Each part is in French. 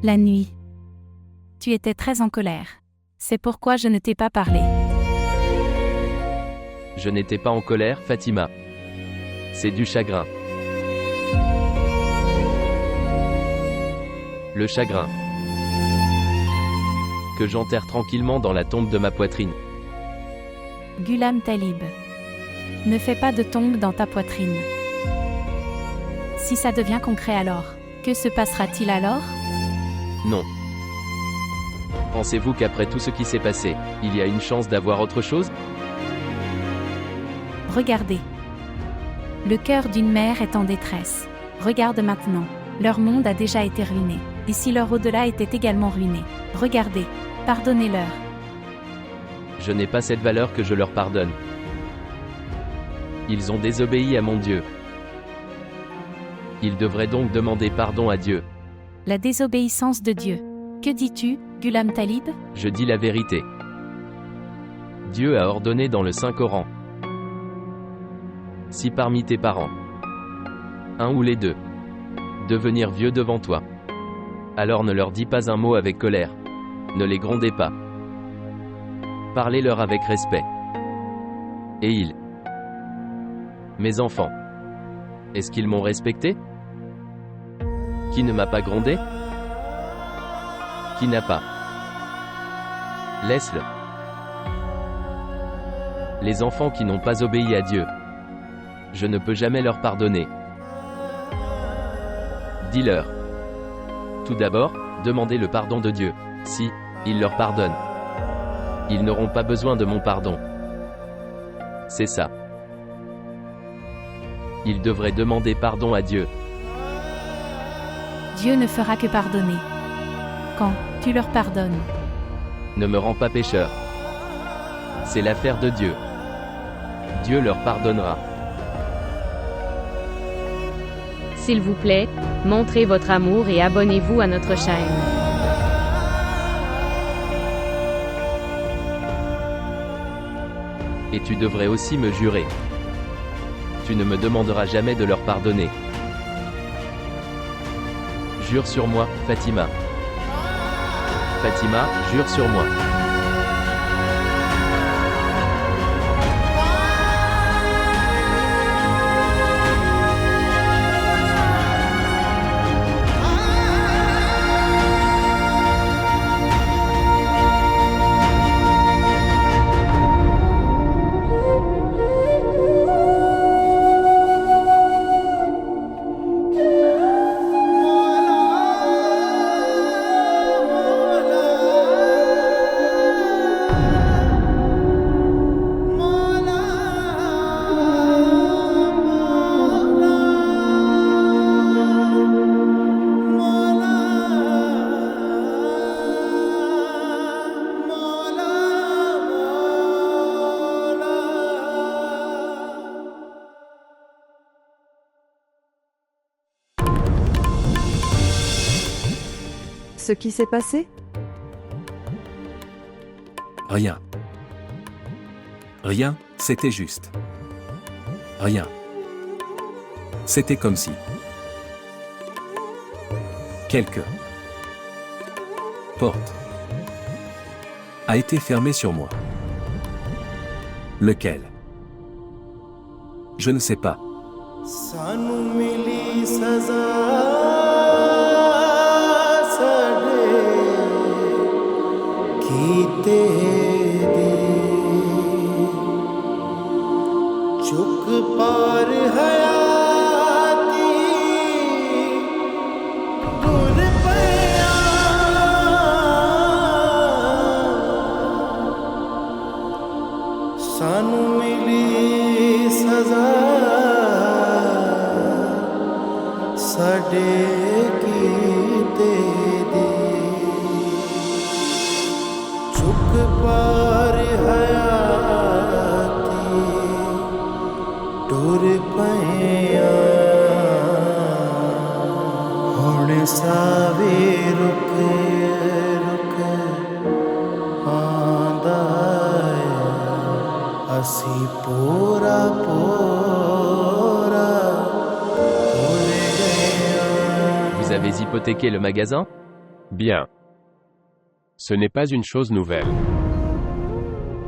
La nuit. Tu étais très en colère. C'est pourquoi je ne t'ai pas parlé. Je n'étais pas en colère, Fatima. C'est du chagrin. Le chagrin. Que j'enterre tranquillement dans la tombe de ma poitrine. Ghulam Talib. Ne fais pas de tombe dans ta poitrine. Si ça devient concret alors, que se passera-t-il alors? Non. Pensez-vous qu'après tout ce qui s'est passé, il y a une chance d'avoir autre chose? Regardez. Le cœur d'une mère est en détresse. Regarde maintenant. Leur monde a déjà été ruiné. Et si leur au-delà était également ruiné? Regardez. Pardonnez-leur. Je n'ai pas cette valeur que je leur pardonne. Ils ont désobéi à mon Dieu. Ils devraient donc demander pardon à Dieu. La désobéissance de Dieu. Que dis-tu, Ghulam Talib? Je dis la vérité. Dieu a ordonné dans le Saint-Coran. Si parmi tes parents, un ou les deux, devenir vieux devant toi, alors ne leur dis pas un mot avec colère. Ne les grondez pas. Parlez-leur avec respect. Et ils, mes enfants, est-ce qu'ils m'ont respecté? Qui ne m'a pas grondé? Qui n'a pas? Laisse-le. Les enfants qui n'ont pas obéi à Dieu, je ne peux jamais leur pardonner. Dis-leur. Tout d'abord, demandez le pardon de Dieu. Si il leur pardonne, ils n'auront pas besoin de mon pardon. C'est ça. Ils devraient demander pardon à Dieu. Dieu ne fera que pardonner. Quand tu leur pardonnes. Ne me rends pas pécheur. C'est l'affaire de Dieu. Dieu leur pardonnera. S'il vous plaît, montrez votre amour et abonnez-vous à notre chaîne. Et tu devrais aussi me jurer. Tu ne me demanderas jamais de leur pardonner. Jure sur moi, Fatima. Fatima, jure sur moi. Ce qui s'est passé? Rien. Rien, c'était juste. Rien. C'était comme si quelque porte a été fermée sur moi. Lequel? Je ne sais pas. Vous avez hypothéqué le magasin? Bien. Ce n'est pas une chose nouvelle.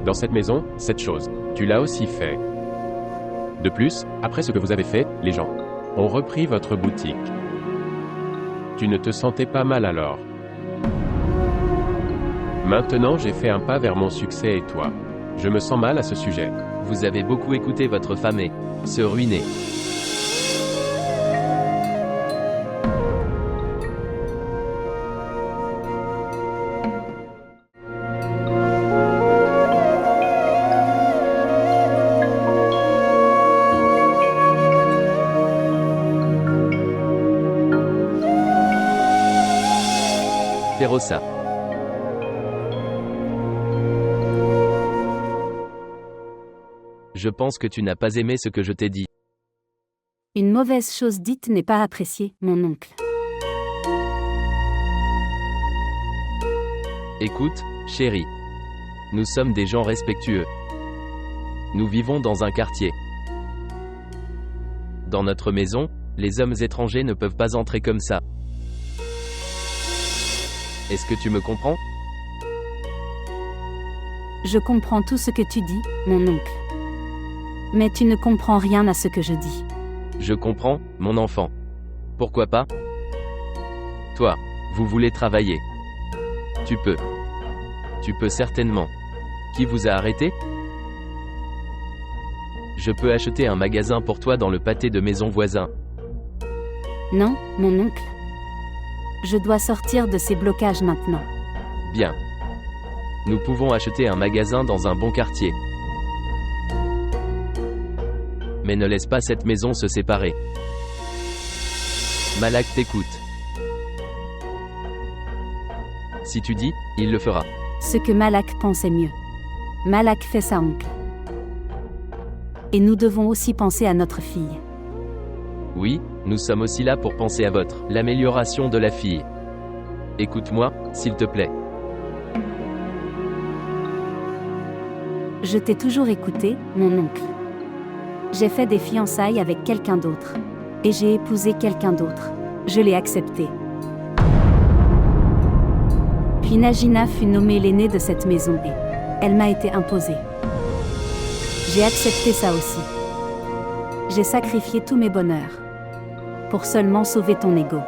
Dans cette maison, cette chose, tu l'as aussi fait. De plus, après ce que vous avez fait, les gens ont repris votre boutique. Tu ne te sentais pas mal alors. Maintenant j'ai fait un pas vers mon succès et toi. Je me sens mal à ce sujet. Vous avez beaucoup écouté votre femme et se ruiner. Feroça. Je pense que tu n'as pas aimé ce que je t'ai dit. Une mauvaise chose dite n'est pas appréciée, mon oncle. Écoute, chérie. Nous sommes des gens respectueux. Nous vivons dans un quartier. Dans notre maison, les hommes étrangers ne peuvent pas entrer comme ça. Est-ce que tu me comprends? Je comprends tout ce que tu dis, mon oncle. Mais tu ne comprends rien à ce que je dis. Je comprends, mon enfant. Pourquoi pas? Toi, vous voulez travailler. Tu peux. Tu peux certainement. Qui vous a arrêté? Je peux acheter un magasin pour toi dans le pâté de maison voisin. Non, mon oncle. Je dois sortir de ces blocages maintenant. Bien. Nous pouvons acheter un magasin dans un bon quartier. Mais ne laisse pas cette maison se séparer. Malak t'écoute. Si tu dis, il le fera. Ce que Malak pensait mieux. Malak fait ça, oncle. Et nous devons aussi penser à notre fille. Oui, nous sommes aussi là pour penser à l'amélioration de la fille. Écoute-moi, s'il te plaît. Je t'ai toujours écouté, mon oncle. J'ai fait des fiançailles avec quelqu'un d'autre. Et j'ai épousé quelqu'un d'autre. Je l'ai accepté. Puis Najina fut nommée l'aînée de cette maison et elle m'a été imposée. J'ai accepté ça aussi. J'ai sacrifié tous mes bonheurs pour seulement sauver ton ego.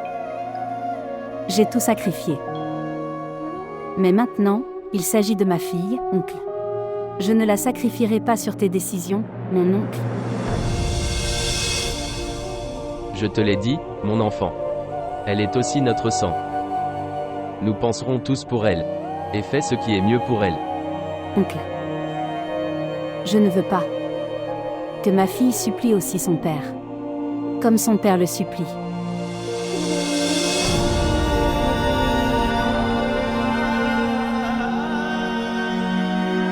J'ai tout sacrifié. Mais maintenant, il s'agit de ma fille, oncle. Je ne la sacrifierai pas sur tes décisions, mon oncle. Je te l'ai dit, mon enfant. Elle est aussi notre sang. Nous penserons tous pour elle. Et fais ce qui est mieux pour elle. Oncle. Je ne veux pas que ma fille supplie aussi son père. Comme son père le supplie.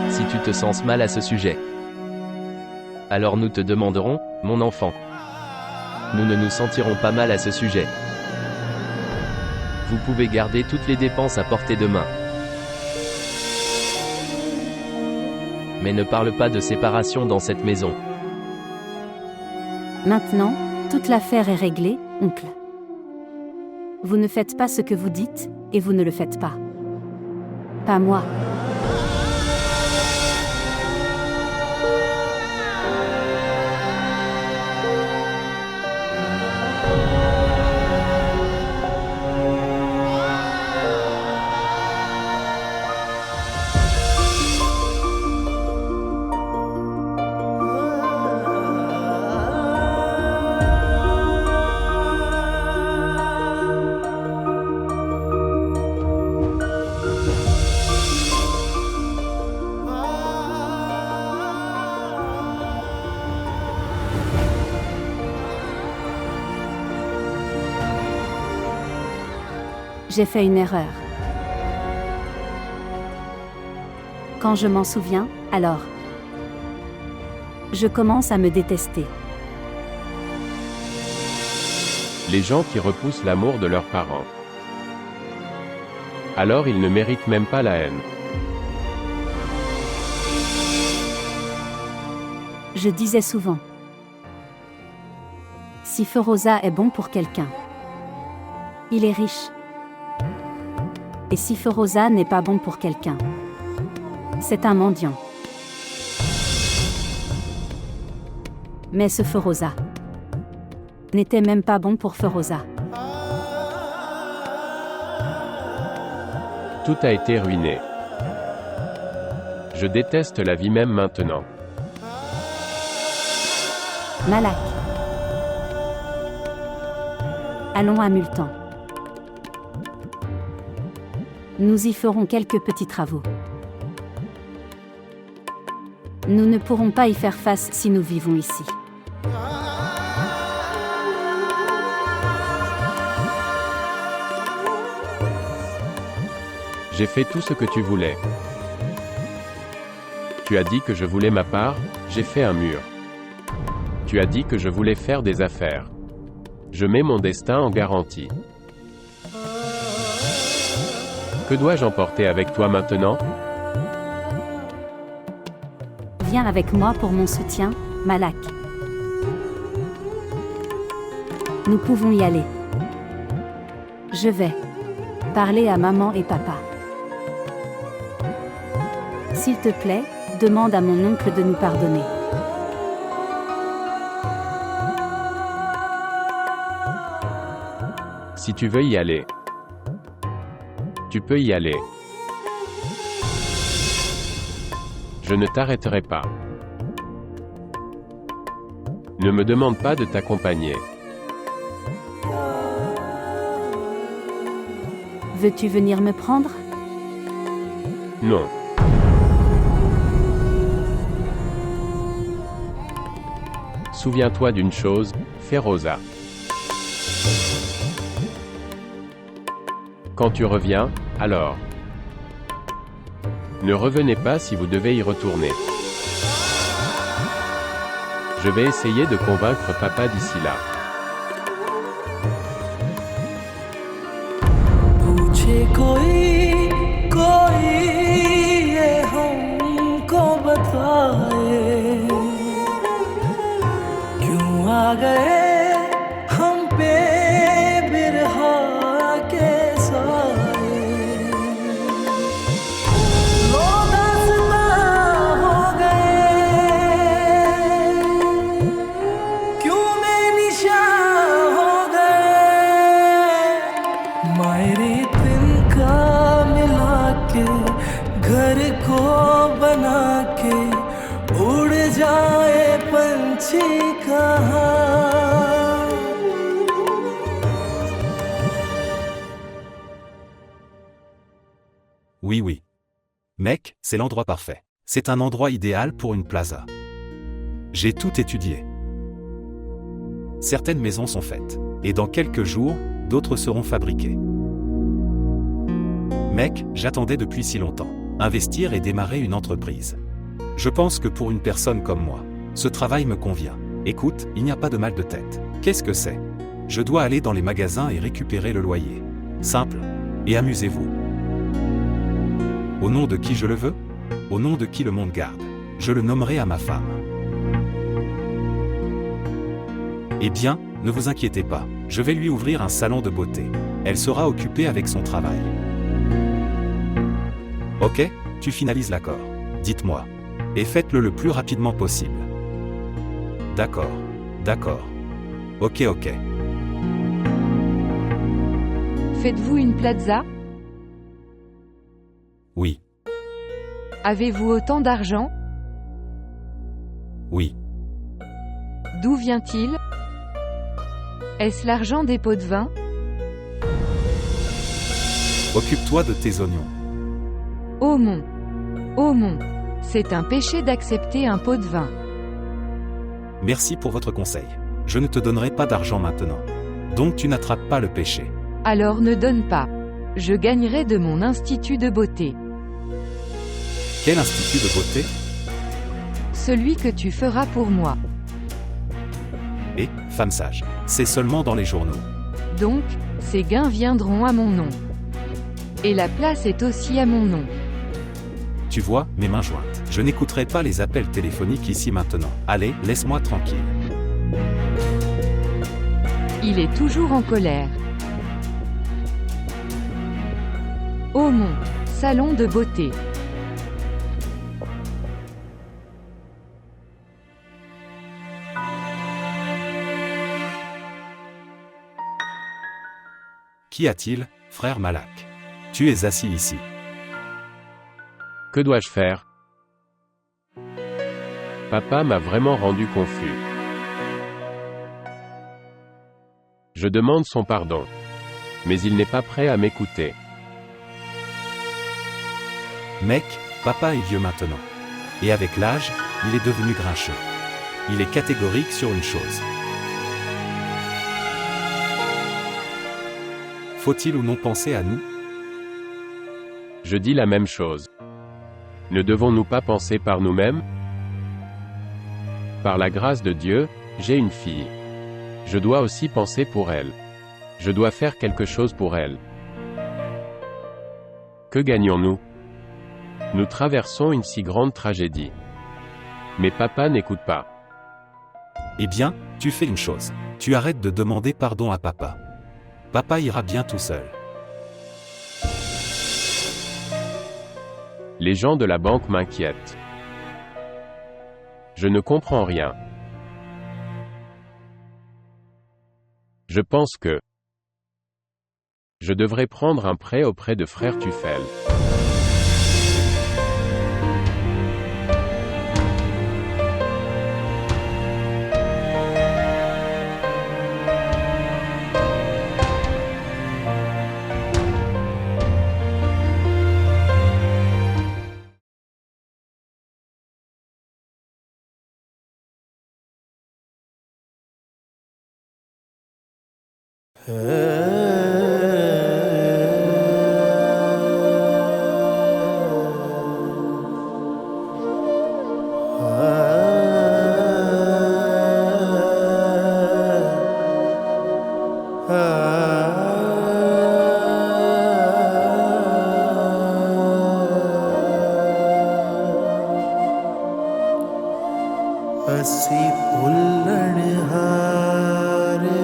Si tu te sens mal à ce sujet, alors nous te demanderons, mon enfant. Nous ne nous sentirons pas mal à ce sujet. Vous pouvez garder toutes les dépenses à portée de main. Mais ne parle pas de séparation dans cette maison. Maintenant, toute l'affaire est réglée, oncle. Vous ne faites pas ce que vous dites, et vous ne le faites pas. Pas moi. J'ai fait une erreur. Quand je m'en souviens, alors, je commence à me détester. Les gens qui repoussent l'amour de leurs parents. Alors ils ne méritent même pas la haine. Je disais souvent, si Feroza est bon pour quelqu'un, il est riche. Et si Feu Rosa n'est pas bon pour quelqu'un? C'est un mendiant. Mais ce Feu Rosa n'était même pas bon pour Feu Rosa. Tout a été ruiné. Je déteste la vie même maintenant. Malak. Allons à Multan. Nous y ferons quelques petits travaux. Nous ne pourrons pas y faire face si nous vivons ici. J'ai fait tout ce que tu voulais. Tu as dit que je voulais ma part, j'ai fait un mur. Tu as dit que je voulais faire des affaires. Je mets mon destin en garantie. Que dois-je emporter avec toi maintenant? Viens avec moi pour mon soutien, Malak. Nous pouvons y aller. Je vais parler à maman et papa. S'il te plaît, demande à mon oncle de nous pardonner. Si tu veux y aller, tu peux y aller. Je ne t'arrêterai pas. Ne me demande pas de t'accompagner. Veux-tu venir me prendre? Non. Souviens-toi d'une chose, Feu Rosa. Quand tu reviens, alors. Ne revenez pas si vous devez y retourner. Je vais essayer de convaincre papa d'ici là. Oui. Mec, c'est l'endroit parfait. C'est un endroit idéal pour une plaza. J'ai tout étudié. Certaines maisons sont faites. Et dans quelques jours, d'autres seront fabriquées. Mec, j'attendais depuis si longtemps. Investir et démarrer une entreprise. Je pense que pour une personne comme moi, ce travail me convient. Écoute, il n'y a pas de mal de tête. Qu'est-ce que c'est? Je dois aller dans les magasins et récupérer le loyer. Simple. Et amusez-vous. Au nom de qui je le veux? Au nom de qui le monde garde? Je le nommerai à ma femme. Eh bien, ne vous inquiétez pas, je vais lui ouvrir un salon de beauté. Elle sera occupée avec son travail. Ok, tu finalises l'accord. Dites-moi. Et faites-le le plus rapidement possible. D'accord. Ok. Faites-vous une plaza? Oui. Avez-vous autant d'argent? Oui. D'où vient-il? Est-ce l'argent des pots de vin? Occupe-toi de tes oignons. Oh mon, c'est un péché d'accepter un pot de vin. Merci pour votre conseil. Je ne te donnerai pas d'argent maintenant. Donc tu n'attrapes pas le péché. Alors ne donne pas. Je gagnerai de mon institut de beauté. Quel institut de beauté? Celui que tu feras pour moi. Et, femme sage, c'est seulement dans les journaux. Donc, ces gains viendront à mon nom. Et la place est aussi à mon nom. Tu vois, mes mains jointes. Je n'écouterai pas les appels téléphoniques ici maintenant. Allez, laisse-moi tranquille. Il est toujours en colère. Oh mon salon de beauté. Qu'y a-t-il, frère Malak? Tu es assis ici. Que dois-je faire? Papa m'a vraiment rendu confus. Je demande son pardon. Mais il n'est pas prêt à m'écouter. Mec, papa est vieux maintenant. Et avec l'âge, il est devenu grincheux. Il est catégorique sur une chose. Faut-il ou non penser à nous? Je dis la même chose. Ne devons-nous pas penser par nous-mêmes? Par la grâce de Dieu, j'ai une fille. Je dois aussi penser pour elle. Je dois faire quelque chose pour elle. Que gagnons-nous? Nous traversons une si grande tragédie. Mais papa n'écoute pas. Eh bien, tu fais une chose. Tu arrêtes de demander pardon à papa. Papa ira bien tout seul. Les gens de la banque m'inquiètent. Je ne comprends rien. Je pense que je devrais prendre un prêt auprès de frère Tuffel. ਅਸੀਂ ਭੁੱਲਣ ਹਾਰੇ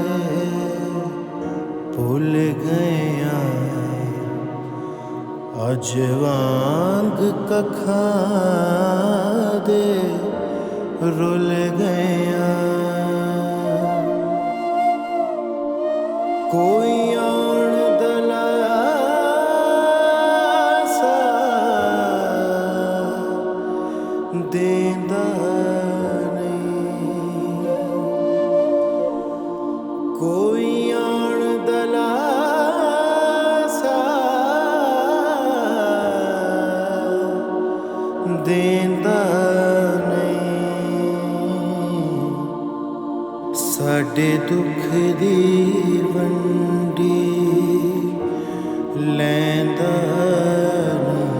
ਭੁੱਲ ਗਏ ਅੱਜ ਵਾਂਗ ਕੱਖਾਂ ਦੇ ਰੁੱਲ ਗਏ ਕੋਈ ਆਉਣ ਦਲਾਸਾ ਦੇਂਦਾ ਕੋਈ ਆਣ ਦਲਾਸਾ ਦੇਂਦਾ ਨਹੀਂ ਸਾਡੇ ਦੁੱਖ ਦੀ ਵੰਡੀ ਲੈਂਦਾ ਨਹੀਂ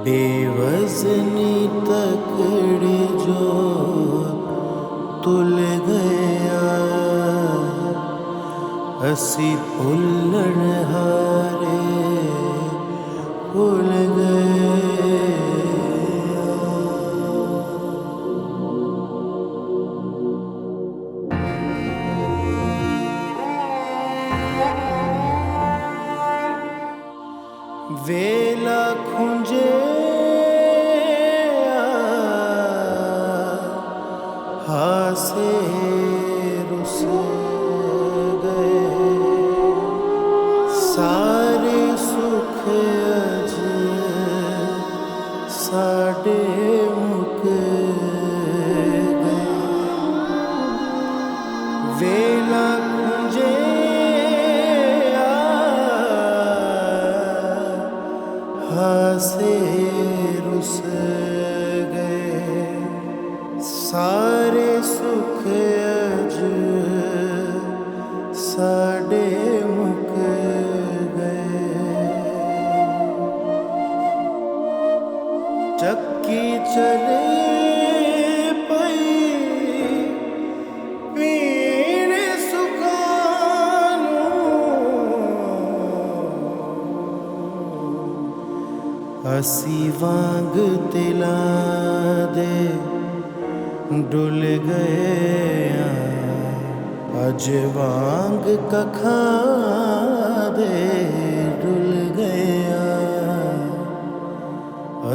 ਬੇਵਜ਼ਨੀ ਤਕੜੇ ਜੋ ਤੁਲ ਗਿਆ ਅਸੀਂ ਭੁੱਲਣ ਹਾਰੇ ਭੁੱਲ ਗਏ ਵੇਲਾ ਖੁੰਝੇ ਹਾਸੇ ਰੁੱਸ ਗਏ ਸਾਰੇ ਸੁਖ ਅਜ ਸਾਡੇ ਮੁੱਕ ਗਏ ਵੇਲਾ ਖੁੰਝੇ ਹਾਸੇ ਰੁੱਸ ਗਏ ਸਾਰੇ ਸੁਖ ਅਜ ਸਾਡੇ ਮੁੱਕ ਗਏ ਚੱਕੀ ਚਲੇ ਪਈ ਪੀਣੇ ਸੁੱਖਾਂ ਨੂੰ ਅਸੀਂ ਵਾਂਗ ਤਿਲਾਂ ਦੇ ਡੁੱਲ ਗਏ ਅੱਜ ਵਾਂਗ ਕੱਖਾਂ ਦੇ ਡੁੱਲ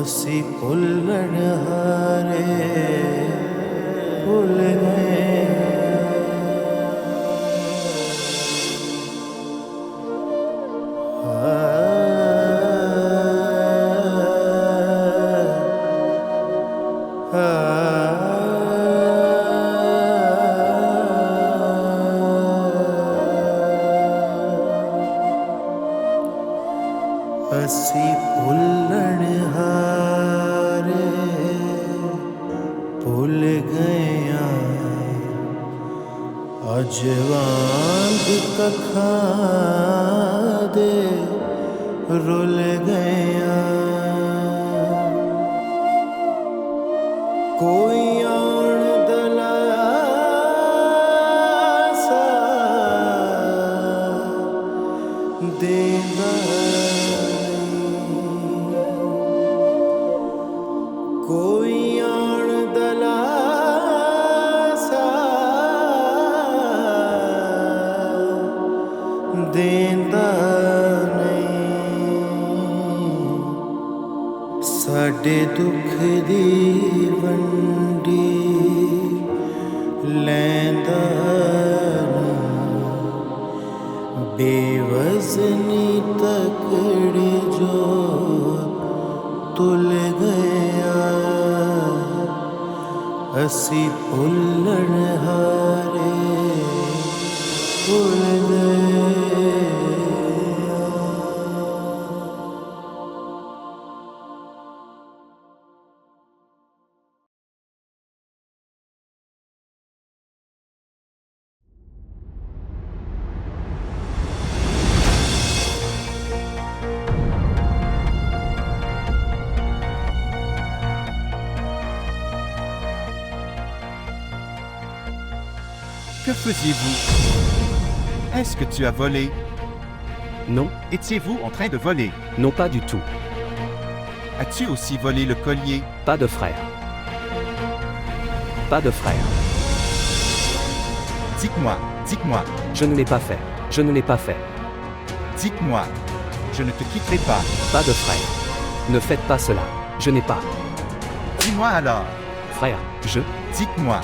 ਅਸੀਂ ਭੁੱਲਣ ਹਾਰੇ ਭੁੱਲ ਗਏ ਅਸੀਂ ਭੁੱਲਣ ਹਾਰੇ ਭੁੱਲ ਗਏ ਅੱਜ ਵਾਂਗ ਕੱਖਾਂ ਦੇ ਰੁੱਲ ਗਏ ਕੋਈ ਆਉਣ ਦਲਾਸਾ ਦੇਂਦਾ ਕੋਈ ਆਣ ਦਲਾਸਾ ਦੇਂਦਾ ਨਹੀਂ ਸਾਡੇ ਦੁੱਖ ਦੀ ਵੰਡੀ ਲੈਂਦਾ ਨਹੀਂ ਬੇਵਜ਼ਨੀ ਤਕੜੀ ਜੋ ਤੁਲ ਗਿਆ ਅਸੀਂ ਭੁੱਲਣ ਹਾਰੇ ਭੁੱਲ ਗਏ Que faisiez-vous? Est-ce que tu as volé? Non, Étiez-vous en train de voler? non pas du tout. As-tu aussi volé le collier? Pas de frère. Pas de frère. Dites-moi, dites-moi, Je ne l'ai pas fait. Je ne l'ai pas fait. dites-moi. Je ne te quitterai pas. Pas de frère. Ne faites pas cela. Je n'ai pas. Dis-moi alors. Frère, je. Dites-moi.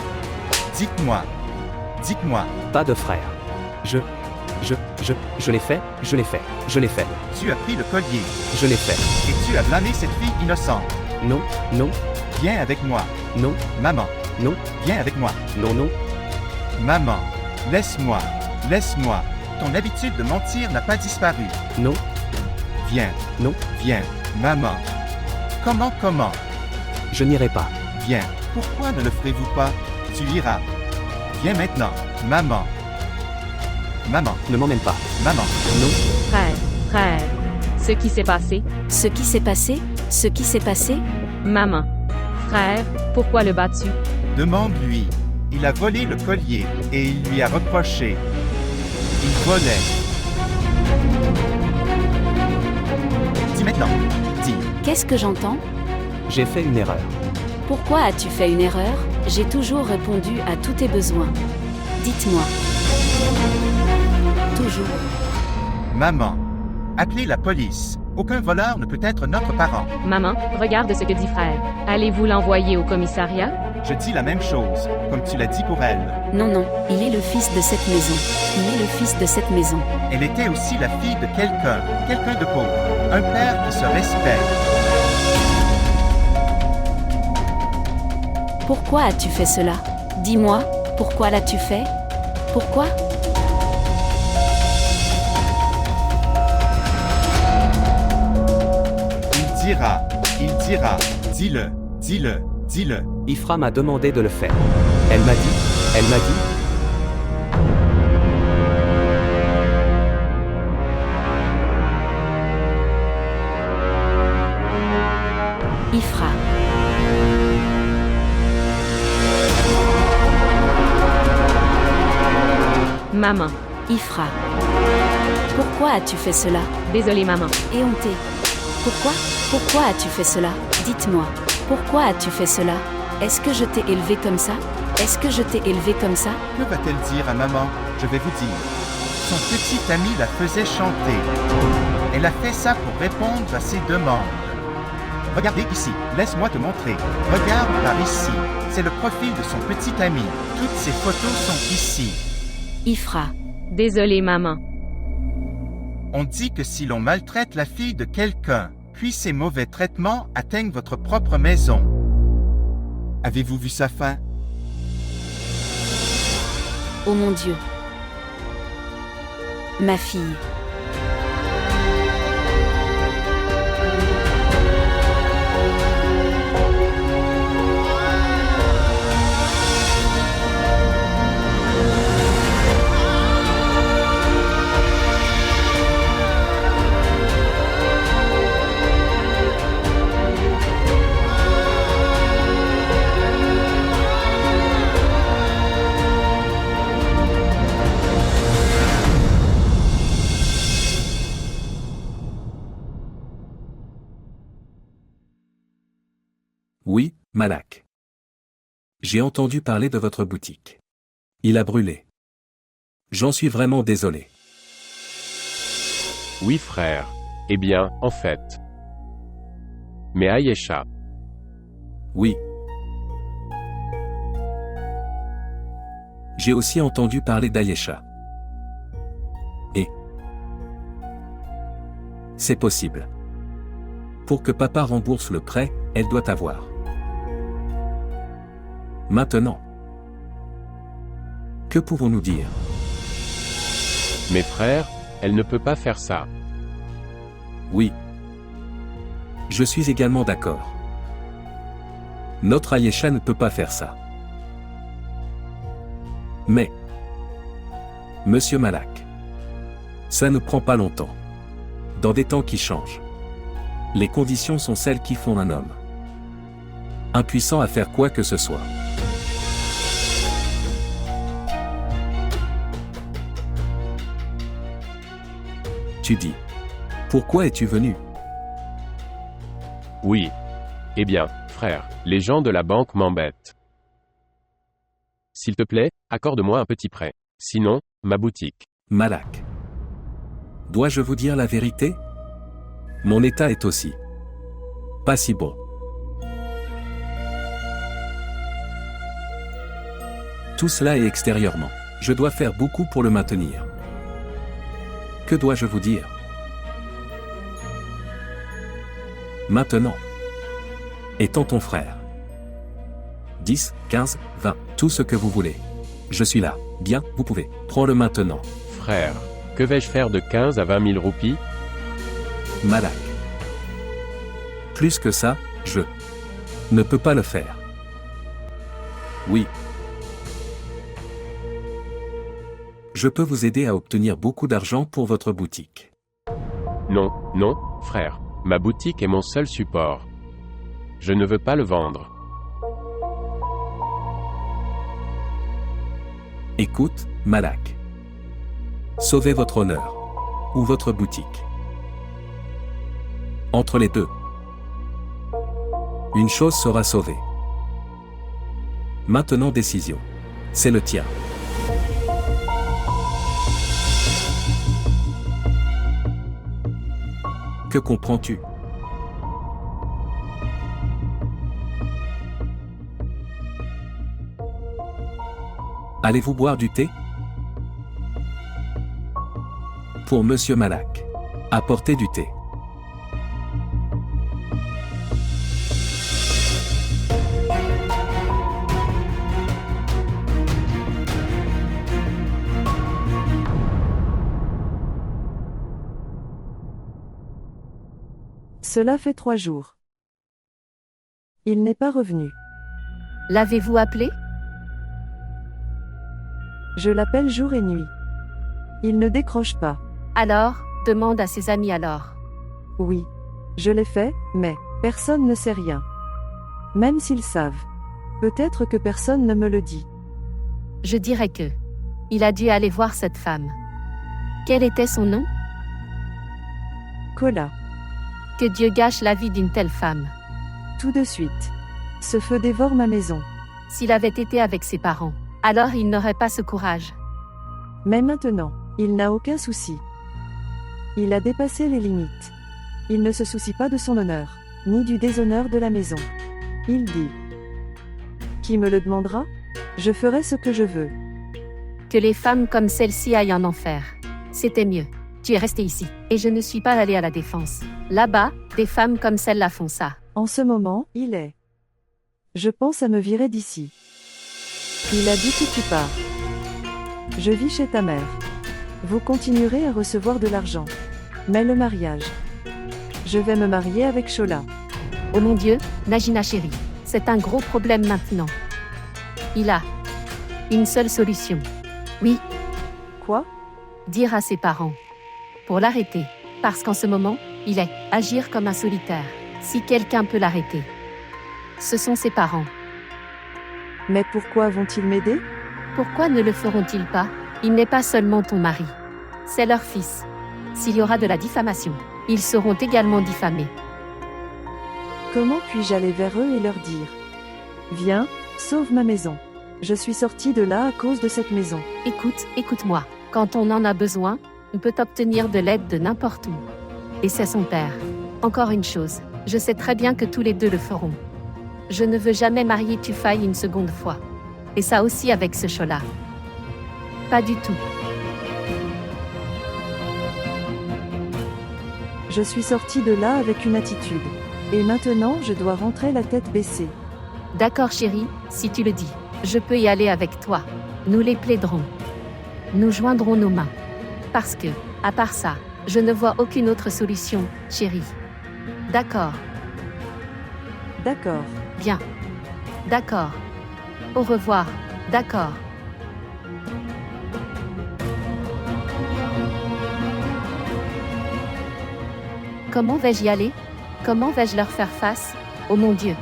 Dites-moi. Dites-moi. Pas de frère. Je l'ai fait, je l'ai fait, je l'ai fait, Tu as pris le collier je l'ai fait. et tu as blâmé cette fille innocente. Non, non, Viens avec moi. non, Maman, non, viens avec moi. non, non, Maman, laisse-moi. Laisse-moi. Ton habitude de mentir n'a pas disparu. non, Viens. non, Viens. Maman. Comment? je n'irai pas. Viens. Pourquoi ne le ferez-vous pas? Tu iras. Viens maintenant. Maman. Maman. Ne m'emmène pas. Maman. Non, Frère, ce qui s'est passé? Ce qui s'est passé? Ce qui s'est passé? Maman. Frère, pourquoi le bats-tu? Demande-lui. Il a volé le collier et il lui a reproché. Il volait. Dis maintenant. Dis. Qu'est-ce que j'entends? j'ai fait une erreur. Pourquoi as-tu fait une erreur? J'ai toujours répondu à tous tes besoins. Dites-moi. Toujours. Maman. Appelez la police. Aucun voleur ne peut être notre parent. Maman, regarde ce que dit frère. Allez-vous l'envoyer au commissariat? Je dis la même chose, comme tu l'as dit pour elle. Non, non, il est le fils de cette maison. Il est le fils de cette maison. Elle était aussi la fille de quelqu'un de pauvre. Un père qui se respecte. Pourquoi as-tu fait cela? Dis-moi, pourquoi l'as-tu fait? Pourquoi? Il dira, dis-le, dis-le, dis-le. Ifra m'a demandé de le faire. Elle m'a dit. Ifra. Maman. Ifra. Pourquoi as-tu fait cela? Désolée maman. Éhontée. Pourquoi as-tu fait cela? Dites-moi. Pourquoi as-tu fait cela? Est-ce que je t'ai élevé comme ça? Est-ce que je t'ai élevé comme ça? Que va-t-elle dire à maman? Je vais vous dire. Son petit ami la faisait chanter. Elle a fait ça pour répondre à ses demandes. Regardez ici, laisse-moi te montrer. Regarde par ici. C'est le profil de son petit ami. Toutes ses photos sont ici. Ifra. Désolé maman. On dit que si l'on maltraite la fille de quelqu'un, puis ces mauvais traitements atteignent votre propre maison. Avez-vous vu sa fin? Oh mon Dieu. Ma fille. Oui, Malak. J'ai entendu parler de votre boutique. Il a brûlé. J'en suis vraiment désolé. Oui frère. Eh bien, en fait. Mais Ayesha. Oui. J'ai aussi entendu parler d'Ayesha. Et c'est possible. Pour que papa rembourse le prêt, elle doit avoir. Maintenant, que pouvons-nous dire? Mes frères, elle ne peut pas faire ça. Oui. Je suis également d'accord. Notre Ayesha ne peut pas faire ça. Mais, Monsieur Malak, ça ne prend pas longtemps. Dans des temps qui changent, les conditions sont celles qui font un homme impuissant à faire quoi que ce soit. Tu dis, pourquoi es-tu venu? Oui. Eh bien, frère, les gens de la banque m'embêtent. S'il te plaît, accorde-moi un petit prêt. Sinon, ma boutique. Malak. Dois-je vous dire la vérité? Mon état est aussi pas si bon. Tout cela est extérieurement. Je dois faire beaucoup pour le maintenir. Que dois-je vous dire? Maintenant. Étant ton frère. 10, 15, 20, tout ce que vous voulez. Je suis là. Bien, vous pouvez. Prends-le maintenant. Frère, que vais-je faire de 15 à 20 000 roupies? Malak. Plus que ça, je ne peux pas le faire. Oui. Je peux vous aider à obtenir beaucoup d'argent pour votre boutique. Non, non, frère. Ma boutique est mon seul support. Je ne veux pas le vendre. Écoute, Malak. Sauvez votre honneur. Ou votre boutique. Entre les deux, une chose sera sauvée. Maintenant décision. C'est le tien. Que comprends-tu? Allez-vous boire du thé? Pour Monsieur Malak. Apportez du thé. Cela fait 3 jours. Il n'est pas revenu. L'avez-vous appelé? Je l'appelle jour et nuit. Il ne décroche pas. Alors, demande à ses amis alors. Oui. Je l'ai fait, mais personne ne sait rien. Même s'ils savent. Peut-être que personne ne me le dit. Je dirais que il a dû aller voir cette femme. Quel était son nom? Kola. Que Dieu gâche la vie d'une telle femme. Tout de suite. Ce feu dévore ma maison. S'il avait été avec ses parents, alors il n'aurait pas ce courage. Mais maintenant, il n'a aucun souci. Il a dépassé les limites. Il ne se soucie pas de son honneur. ni du déshonneur de la maison. Il dit. Qui me le demandera? Je ferai ce que je veux. Que les femmes comme celle-ci aillent en enfer. C'était mieux. Tu es resté ici, et je ne suis pas allé à la défense. Là-bas, des femmes comme celle-là font ça. En ce moment, il est. Je pense à me virer d'ici. Il a dit que tu pars. Je vis chez ta mère. Vous continuerez à recevoir de l'argent. Mais le mariage. Je vais me marier avec Shola. Oh mon Dieu, Najina chérie, c'est un gros problème maintenant. Il a une seule solution. Oui. Quoi? Dire à ses parents. Pour l'arrêter. Parce qu'en ce moment, il est agir comme un solitaire. Si quelqu'un peut l'arrêter. Ce sont ses parents. Mais pourquoi vont-ils m'aider? Pourquoi ne le feront-ils pas? Il n'est pas seulement ton mari. C'est leur fils. S'il y aura de la diffamation, ils seront également diffamés. Comment puis-je aller vers eux et leur dire? Viens, sauve ma maison. Je suis sorti de là à cause de cette maison. Écoute-moi. Quand on en a besoin, on peut obtenir de l'aide de n'importe où. Et c'est son père. Encore une chose, je sais très bien que tous les deux le feront. Je ne veux jamais marier Tufai une seconde fois. Et ça aussi avec ce Shola. Pas du tout. Je suis sorti de là avec une attitude. Et maintenant je dois rentrer la tête baissée. D'accord chérie, si tu le dis. Je peux y aller avec toi. Nous les plaiderons. Nous joindrons nos mains. Parce que, à part ça, je ne vois aucune autre solution, chérie. D'accord. D'accord. Bien. D'accord. Au revoir. D'accord. Comment vais-je y aller? Comment vais-je leur faire face? Oh mon Dieu.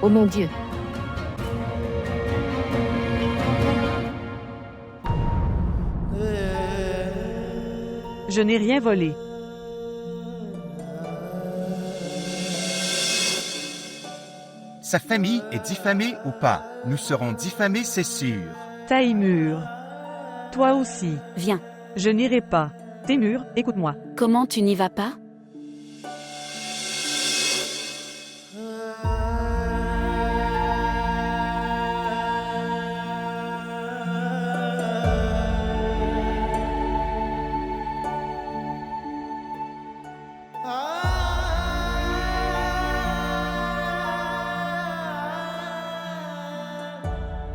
Oh mon Dieu. Je n'ai rien volé. Sa famille est diffamée ou pas? Nous serons diffamés, c'est sûr. Taimur. Toi aussi. Viens. Je n'irai pas. Taimur, écoute-moi. Comment tu n'y vas pas?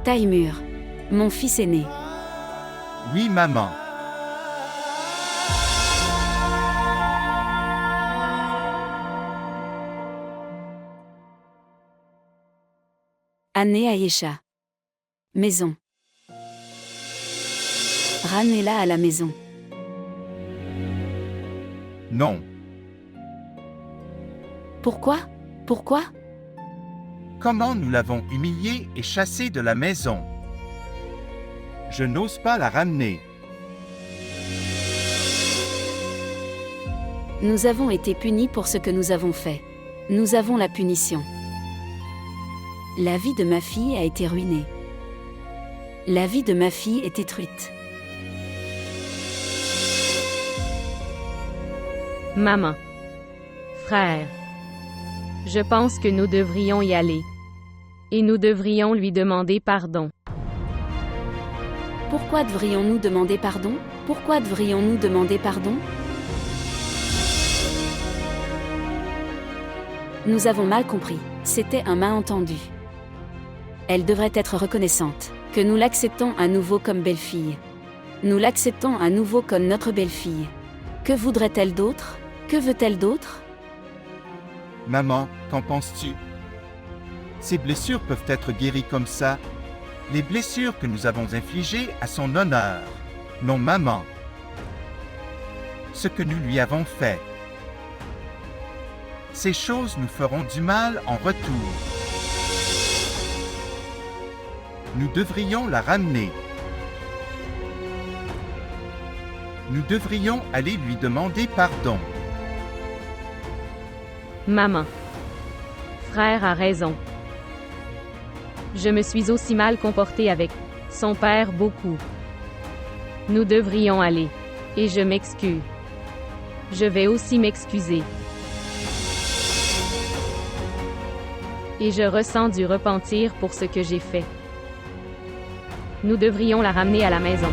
Taimur, mon fils aîné. Oui, maman. Anne Aïcha. Maison. Ran est là à la maison. Non. Pourquoi? Pourquoi? Comment nous l'avons humiliée et chassée de la maison? Je n'ose pas la ramener. Nous avons été punis pour ce que nous avons fait. Nous avons la punition. La vie de ma fille a été ruinée. La vie de ma fille est détruite. Maman. Frère. Je pense que nous devrions y aller. Et nous devrions lui demander pardon. Pourquoi devrions-nous demander pardon? Pourquoi devrions-nous demander pardon? Nous avons mal compris. C'était un malentendu. Elle devrait être reconnaissante que nous l'acceptons à nouveau comme belle-fille. Nous l'acceptons à nouveau comme notre belle-fille. Que voudrait-elle d'autre? Que veut-elle d'autre? Maman, qu'en penses-tu? Ces blessures peuvent être guéries comme ça. Les blessures que nous avons infligées à son honneur. Non, maman. Ce que nous lui avons fait. Ces choses nous feront du mal en retour. Nous devrions la ramener. Nous devrions aller lui demander pardon. Maman. Frère a raison. Je me suis aussi mal comportée avec son père beaucoup. Nous devrions aller. Et je m'excuse. Je vais aussi m'excuser. Et je ressens du repentir pour ce que j'ai fait. Nous devrions la ramener à la maison.